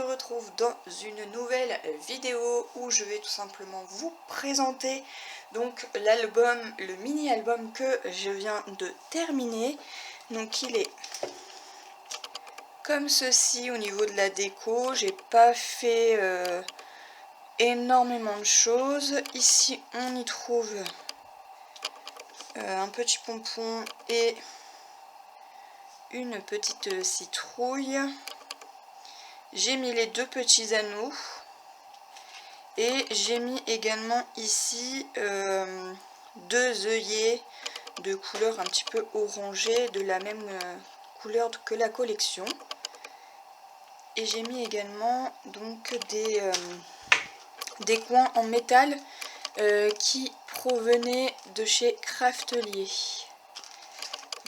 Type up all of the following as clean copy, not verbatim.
retrouve dans une nouvelle vidéo où je vais tout simplement vous présenter donc l'album, le mini-album que je viens de terminer. Donc il est comme ceci au niveau de la déco. J'ai pas fait énormément de choses. Ici on y trouve un petit pompon et une petite citrouille. J'ai mis les deux petits anneaux et j'ai mis également ici deux œillets de couleur un petit peu orangée, de la même couleur que la collection. Et j'ai mis également donc des coins en métal qui provenaient de chez Craftelier.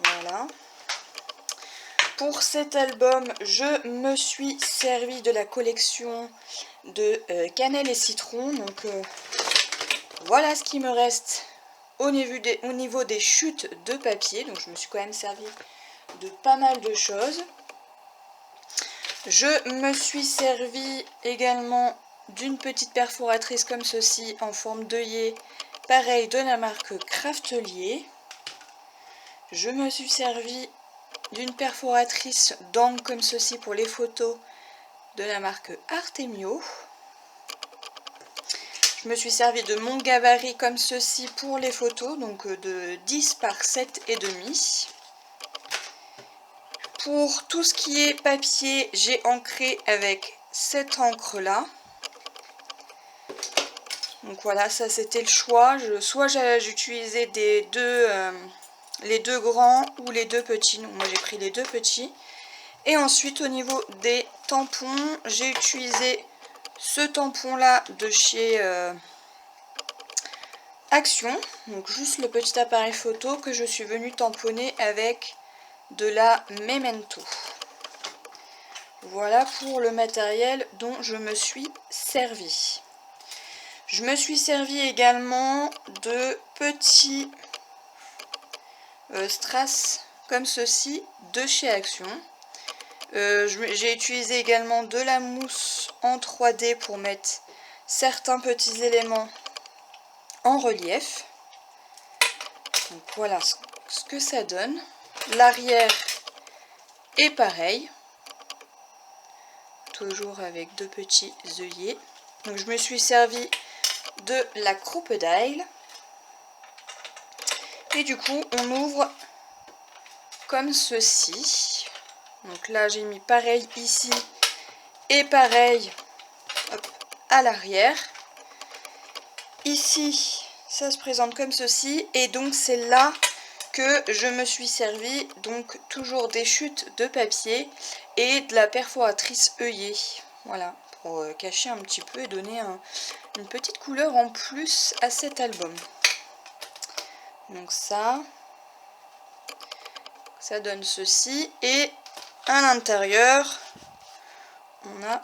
Voilà. Pour cet album, je me suis servi de la collection de cannelle et citron. Donc voilà ce qui me reste au niveau des chutes de papier. Donc je me suis quand même servi de pas mal de choses. Je me suis servi également d'une petite perforatrice comme ceci en forme d'œillet, pareil de la marque Craftelier. Je me suis servi d'une perforatrice d'angle comme ceci pour les photos de la marque Artemio. Je me suis servi de mon gabarit comme ceci pour les photos, donc de 10 par 7,5. Pour tout ce qui est papier, j'ai ancré avec cette encre là. Donc voilà, ça c'était le choix. Soit j'utilisais les deux grands ou les deux petits. Donc moi j'ai pris les deux petits. Et ensuite au niveau des tampons, j'ai utilisé ce tampon là de chez Action. Donc juste le petit appareil photo que je suis venue tamponner avec de la Memento. Voilà pour le matériel dont je me suis servi. Je me suis servi également de petits strass comme ceci de chez Action. J'ai utilisé également de la mousse en 3D pour mettre certains petits éléments en relief. Donc voilà ce que ça donne. L'arrière est pareil, toujours avec deux petits œillets. Donc je me suis servi de la Crocodile. Et du coup on ouvre comme ceci. Donc là j'ai mis pareil ici et pareil hop, à l'arrière. Ici ça se présente comme ceci et donc c'est là que je me suis servi, donc toujours des chutes de papier et de la perforatrice œillet. Voilà, pour cacher un petit peu et donner une petite couleur en plus à cet album. Donc ça donne ceci et à l'intérieur on a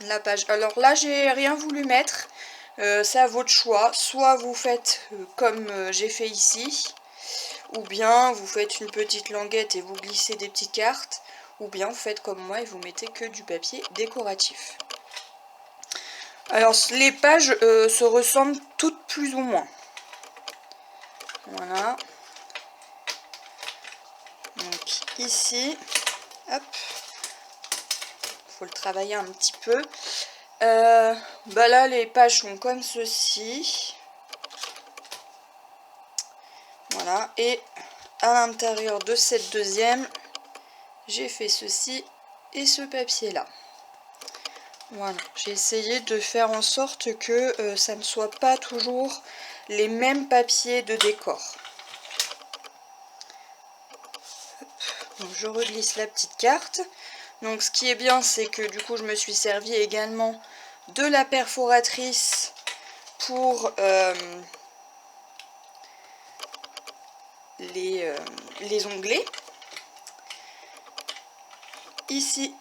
la page. Alors là j'ai rien voulu mettre, c'est à votre choix, soit vous faites comme j'ai fait ici, ou bien vous faites une petite languette et vous glissez des petites cartes, ou bien vous faites comme moi et vous mettez que du papier décoratif. Alors les pages se ressemblent toutes plus ou moins. Voilà. Donc ici, hop, faut le travailler un petit peu. Bah là les pages sont comme ceci. Voilà, et à l'intérieur de cette deuxième, j'ai fait ceci et ce papier là. Voilà, j'ai essayé de faire en sorte que ça ne soit pas toujours les mêmes papiers de décor. Donc je reglisse la petite carte. Donc ce qui est bien, c'est que du coup je me suis servi également de la perforatrice pour les onglets. Ici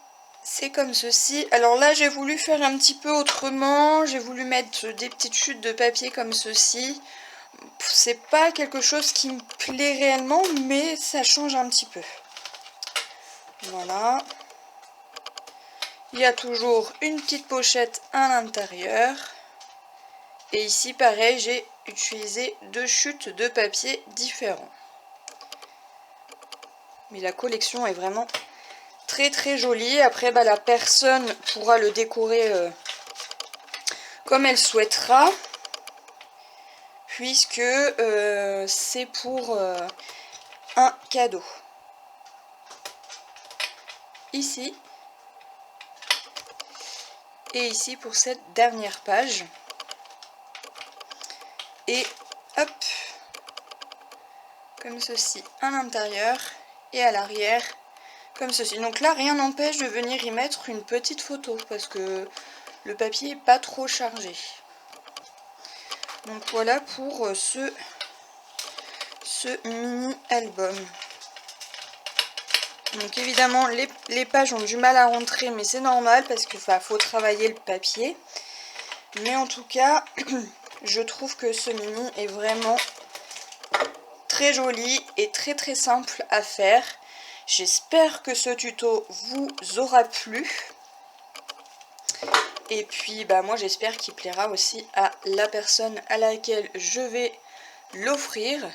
c'est comme ceci. Alors là j'ai voulu faire un petit peu autrement, j'ai voulu mettre des petites chutes de papier comme ceci. C'est pas quelque chose qui me plaît réellement, mais ça change un petit peu. Voilà. Il y a toujours une petite pochette à l'intérieur. Et ici, pareil, j'ai utilisé 2 chutes de papier différents. Mais la collection est vraiment très très jolie. Après, bah, la personne pourra le décorer comme elle souhaitera. Puisque c'est pour un cadeau. Ici. Et ici pour cette dernière page. Et hop, comme ceci à l'intérieur et à l'arrière, comme ceci. Donc là, rien n'empêche de venir y mettre une petite photo parce que le papier n'est pas trop chargé. Donc voilà pour ce mini album. Donc évidemment, les pages ont du mal à rentrer, mais c'est normal parce qu'il faut travailler le papier. Mais en tout cas, je trouve que ce mini est vraiment très joli et très très simple à faire. J'espère que ce tuto vous aura plu. Et puis bah moi j'espère qu'il plaira aussi à la personne à laquelle je vais l'offrir.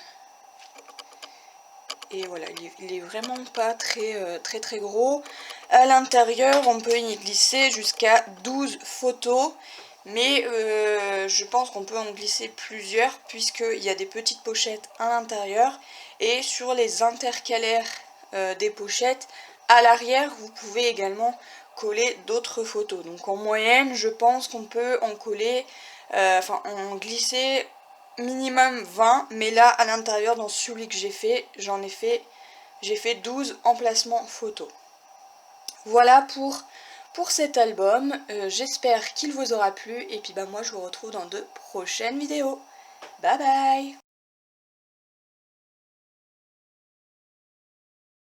Et voilà, il est vraiment pas très gros. À l'intérieur, on peut y glisser jusqu'à 12 photos. Mais je pense qu'on peut en glisser plusieurs puisqu'il y a des petites pochettes à l'intérieur. Et sur les intercalaires des pochettes, à l'arrière, vous pouvez également coller d'autres photos. Donc en moyenne, je pense qu'on peut en coller, en glisser minimum 20. Mais là, à l'intérieur, dans celui que j'ai fait, j'ai fait 12 emplacements photos. Voilà pour cet album. J'espère qu'il vous aura plu. Et puis bah moi je vous retrouve dans de prochaines vidéos. Bye bye!